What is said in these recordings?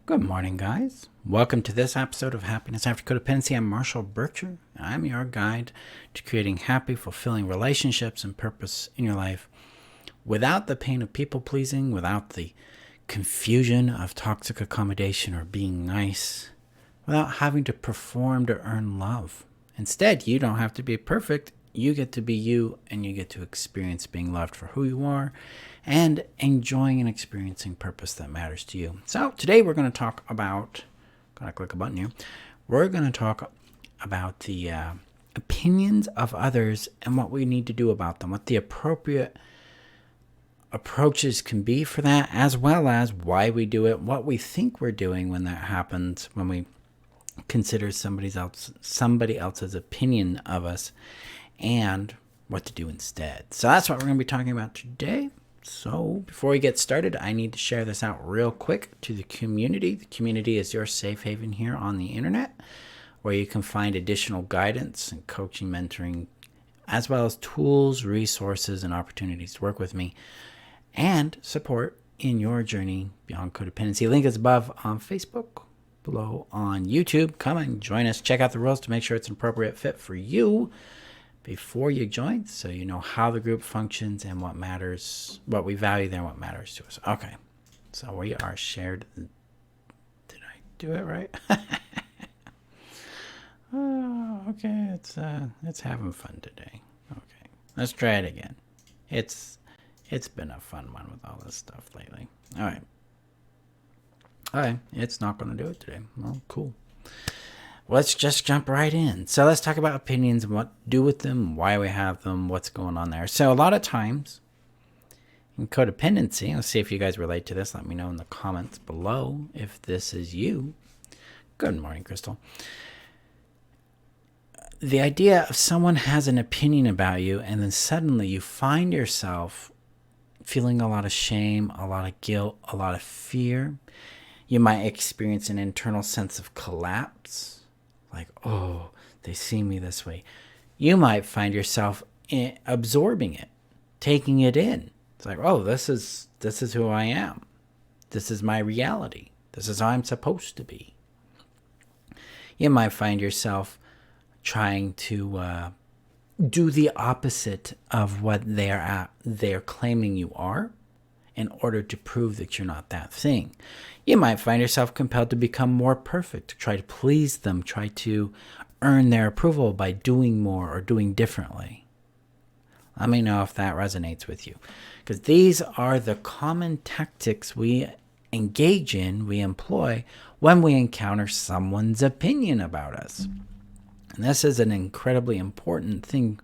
Good morning, guys. Welcome to this episode of Happiness After Codependency. I'm Marshall Berkshire. I'm your guide to creating happy, fulfilling relationships and purpose in your life without the pain of people pleasing, without the confusion of toxic accommodation or being nice, without having to perform to earn love. Instead, you don't have to be perfect. You get to be you, and you get to experience being loved for who you are and enjoying and experiencing purpose that matters to you. So today we're going to talk about, gotta click a button here, we're going to talk about the opinions of others and what we need to do about them, what the appropriate approaches can be for that, as well as why we do it, what we think we're doing when that happens, when we consider somebody else's opinion of us, and what to do instead. So that's what we're going to be talking about today. So before we get started, I need to share this out real quick to the community. The community is your safe haven here on the internet, where you can find additional guidance and coaching, mentoring, as well as tools, resources, and opportunities to work with me and support in your journey beyond codependency. Link is above on Facebook, below on YouTube. Come and join us. Check out the rules to make sure it's an appropriate fit for you before you join, so you know how the group functions and what matters, what we value there, and what matters to us. Okay, so we are shared. Did I do it right? Oh, okay. It's having fun today. Okay, let's try it again. It's been a fun one with all this stuff lately. All right, it's not going to do it today. Well, cool. Let's just jump right in. So let's talk about opinions and what to do with them, why we have them, what's going on there. So a lot of times in codependency, let's see if you guys relate to this. Let me know in the comments below if this is you. Good morning, Crystal. The idea of someone has an opinion about you, and then suddenly you find yourself feeling a lot of shame, a lot of guilt, a lot of fear. You might experience an internal sense of collapse. Like, oh, they see me this way. You might find yourself absorbing it, taking it in. It's like, oh, this is who I am. This is my reality. This is how I'm supposed to be. You might find yourself trying to do the opposite of what they're claiming you are, in order to prove that you're not that thing. You might find yourself compelled to become more perfect, to try to please them, try to earn their approval by doing more or doing differently. Let me know if that resonates with you, because these are the common tactics we engage in, we employ when we encounter someone's opinion about us. And this is an incredibly important thing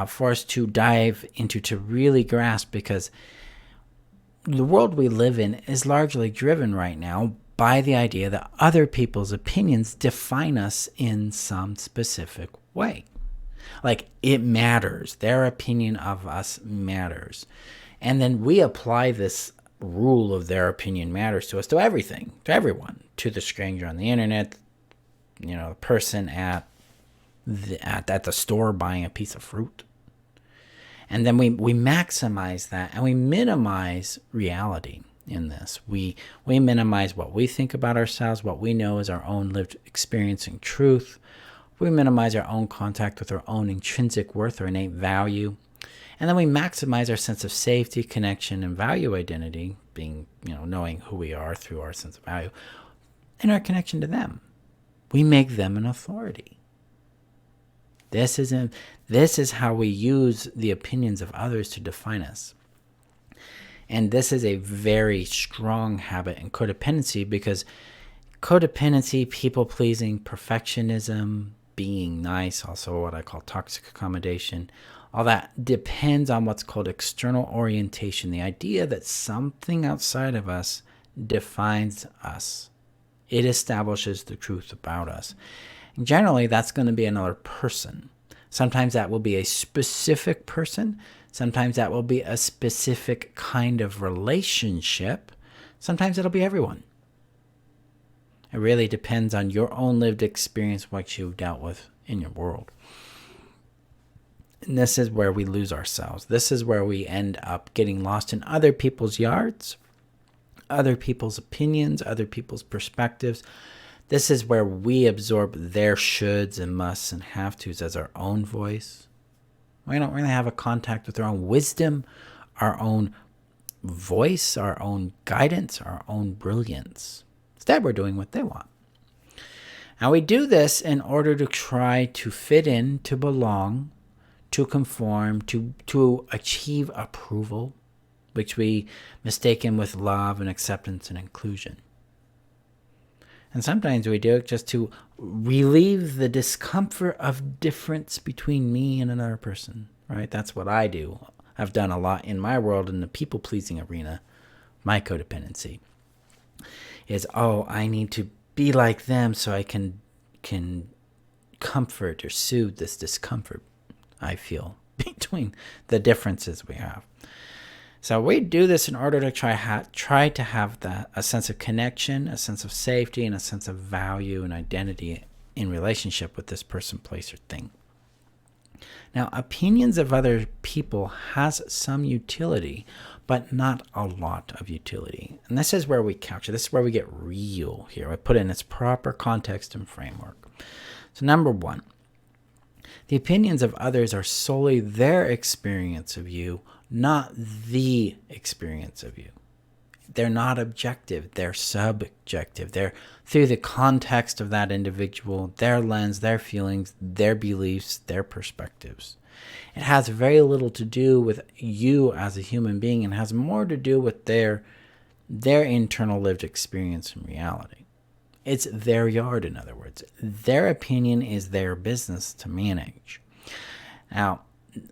for us to dive into, to really grasp, because the world we live in is largely driven right now by the idea that other people's opinions define us in some specific way. Like, it matters. Their opinion of us matters. And then we apply this rule of their opinion matters to us, to everything, to everyone, to the stranger on the internet, the person at the store buying a piece of fruit. And then we maximize that, and we minimize reality in this. We minimize what we think about ourselves, what we know is our own lived experience and truth. We minimize our own contact with our own intrinsic worth or innate value. And then we maximize our sense of safety, connection, and value identity, being, knowing who we are through our sense of value, and our connection to them. We make them an authority. This is how we use the opinions of others to define us. And this is a very strong habit in codependency, because codependency, people-pleasing, perfectionism, being nice, also what I call toxic accommodation, all that depends on what's called external orientation, the idea that something outside of us defines us. It establishes the truth about us. Generally, that's going to be another person. Sometimes that will be a specific person. Sometimes that will be a specific kind of relationship. Sometimes it'll be everyone. It really depends on your own lived experience, what you've dealt with in your world. And this is where we lose ourselves. This is where we end up getting lost in other people's yards, other people's opinions, other people's perspectives. This is where we absorb their shoulds and musts and have tos as our own voice. We don't really have a contact with our own wisdom, our own voice, our own guidance, our own brilliance. Instead, we're doing what they want. Now, we do this in order to try to fit in, to belong, to conform, to achieve approval, which we mistaken with love and acceptance and inclusion. And sometimes we do it just to relieve the discomfort of difference between me and another person, right? That's what I do. I've done a lot in my world in the people-pleasing arena. My codependency is, I need to be like them so I can comfort or soothe this discomfort I feel between the differences we have. So we do this in order to try to have a sense of connection, a sense of safety, and a sense of value and identity in relationship with this person, place, or thing. Now, opinions of other people has some utility, but not a lot of utility. And this is where we couch it. This is where we get real here. I put it in its proper context and framework. So number one, the opinions of others are solely their experience of you, not the experience of you. They're not objective. They're subjective. They're through the context of that individual, their lens, their feelings, their beliefs, their perspectives. It has very little to do with you as a human being and has more to do with their internal lived experience and reality. It's their yard, in other words. Their opinion is their business to manage. Now,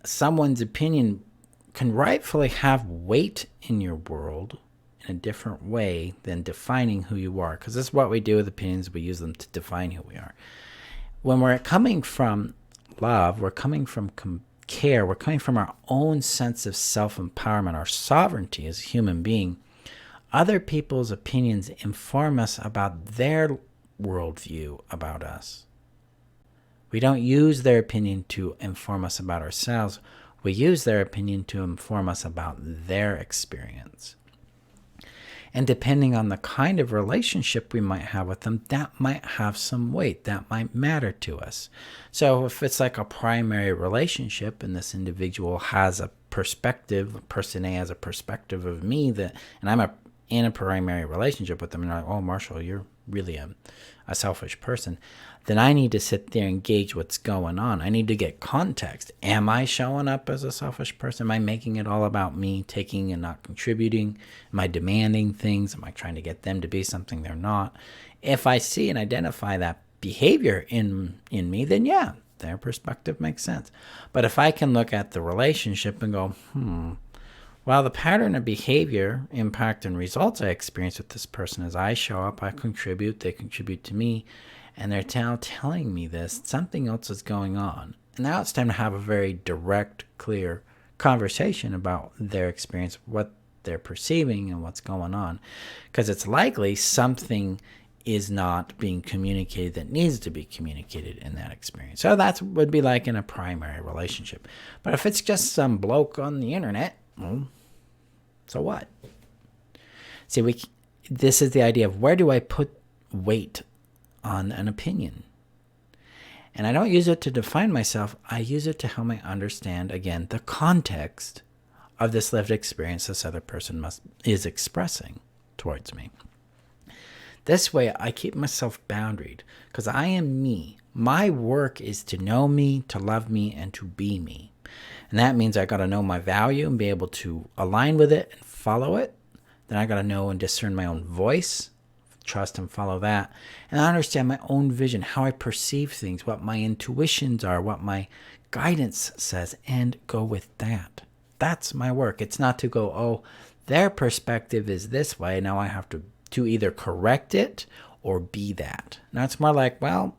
someone's opinion can rightfully have weight in your world in a different way than defining who you are, because this is what we do with opinions. We use them to define who we are. When we're coming from love, we're coming from care, we're coming from our own sense of self-empowerment, our sovereignty as a human being. Other people's opinions inform us about their worldview about us. We don't use their opinion to inform us about ourselves. We use their opinion to inform us about their experience. And depending on the kind of relationship we might have with them, that might have some weight. That might matter to us. So if it's like a primary relationship and this individual has a perspective, person A has a perspective of me, and I'm in a primary relationship with them, and they're like, Marshall, you're really a selfish person, then I need to sit there and gauge what's going on. I need to get context. Am I showing up as a selfish person? Am I making it all about me, taking and not contributing? Am I demanding things? Am I trying to get them to be something they're not? If I see and identify that behavior in me, then yeah, their perspective makes sense. But if I can look at the relationship and go, well, the pattern of behavior, impact, and results I experience with this person is I show up, I contribute, they contribute to me, and they're now telling me this, something else is going on. And now it's time to have a very direct, clear conversation about their experience, what they're perceiving, and what's going on. Because it's likely something is not being communicated that needs to be communicated in that experience. So that would be like in a primary relationship. But if it's just some bloke on the internet, well, so what? See, this is the idea of where do I put weight on an opinion? And I don't use it to define myself. I use it to help me understand, again, the context of this lived experience this other person is expressing towards me. This way, I keep myself boundaried because I am me. My work is to know me, to love me, and to be me. And that means I got to know my value and be able to align with it and follow it. Then I got to know and discern my own voice, trust and follow that. And I understand my own vision, how I perceive things, what my intuitions are, what my guidance says, and go with that. That's my work. It's not to go, their perspective is this way. Now I have to either correct it or be that. Now it's more like, well,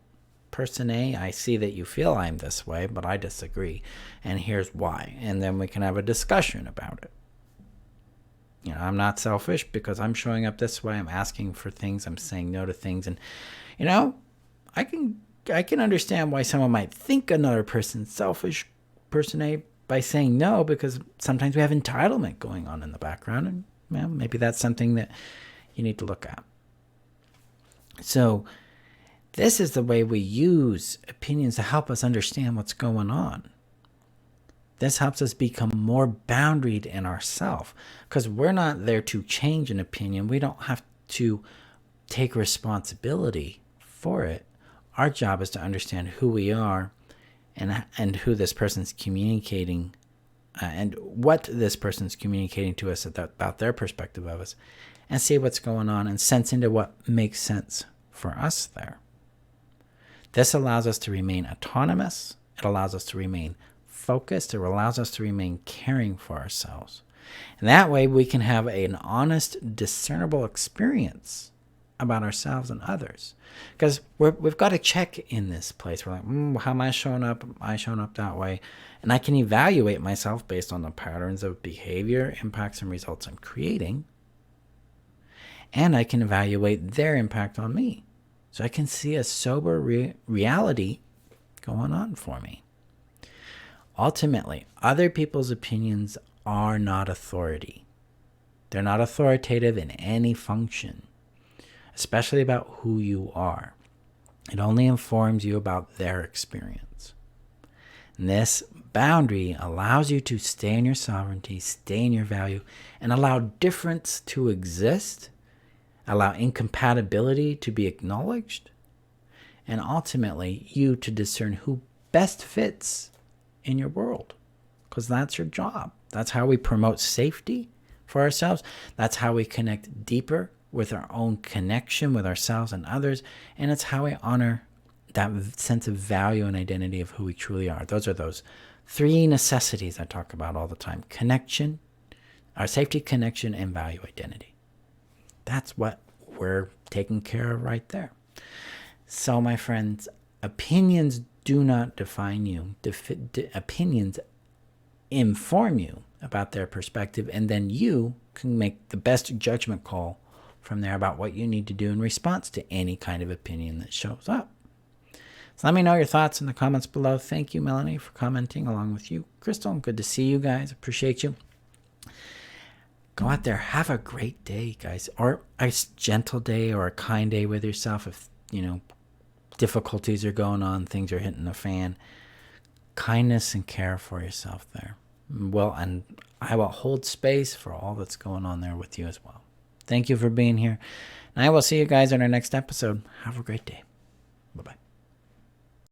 person A, I see that you feel I'm this way, but I disagree. And here's why. And then we can have a discussion about it. I'm not selfish because I'm showing up this way. I'm asking for things. I'm saying no to things. And, I can understand why someone might think another person's selfish, person A, by saying no, because sometimes we have entitlement going on in the background. And maybe that's something that you need to look at. So this is the way we use opinions to help us understand what's going on. This helps us become more boundaried in ourselves, because we're not there to change an opinion. We don't have to take responsibility for it. Our job is to understand who we are and who this person's communicating and what this person's communicating to us about their perspective of us, and see what's going on and sense into what makes sense for us there. This allows us to remain autonomous. It allows us to remain focused. It allows us to remain caring for ourselves. And that way we can have an honest, discernible experience about ourselves and others. Because we've got to check in this place. We're like, how am I showing up? Am I showing up that way? And I can evaluate myself based on the patterns of behavior, impacts, and results I'm creating. And I can evaluate their impact on me. So I can see a sober reality going on for me. Ultimately, other people's opinions are not authority. They're not authoritative in any function, especially about who you are. It only informs you about their experience. And this boundary allows you to stay in your sovereignty, stay in your value, and allow difference to exist, allow incompatibility to be acknowledged, and ultimately you to discern who best fits in your world, because that's your job. That's how we promote safety for ourselves. That's how we connect deeper with our own connection with ourselves and others, and it's how we honor that sense of value and identity of who we truly are. Those are those three necessities I talk about all the time: connection, our safety, connection, and value identity. That's what we're taking care of right there. So, my friends, opinions do not define you. Opinions inform you about their perspective, and then you can make the best judgment call from there about what you need to do in response to any kind of opinion that shows up. So let me know your thoughts in the comments below. Thank you, Melanie, for commenting along with you. Crystal, good to see you guys. Appreciate you. Go out there. Have a great day, guys. Or a gentle day or a kind day with yourself. If, difficulties are going on, things are hitting the fan. Kindness and care for yourself there. Well, and I will hold space for all that's going on there with you as well. Thank you for being here. And I will see you guys in our next episode. Have a great day. Bye-bye.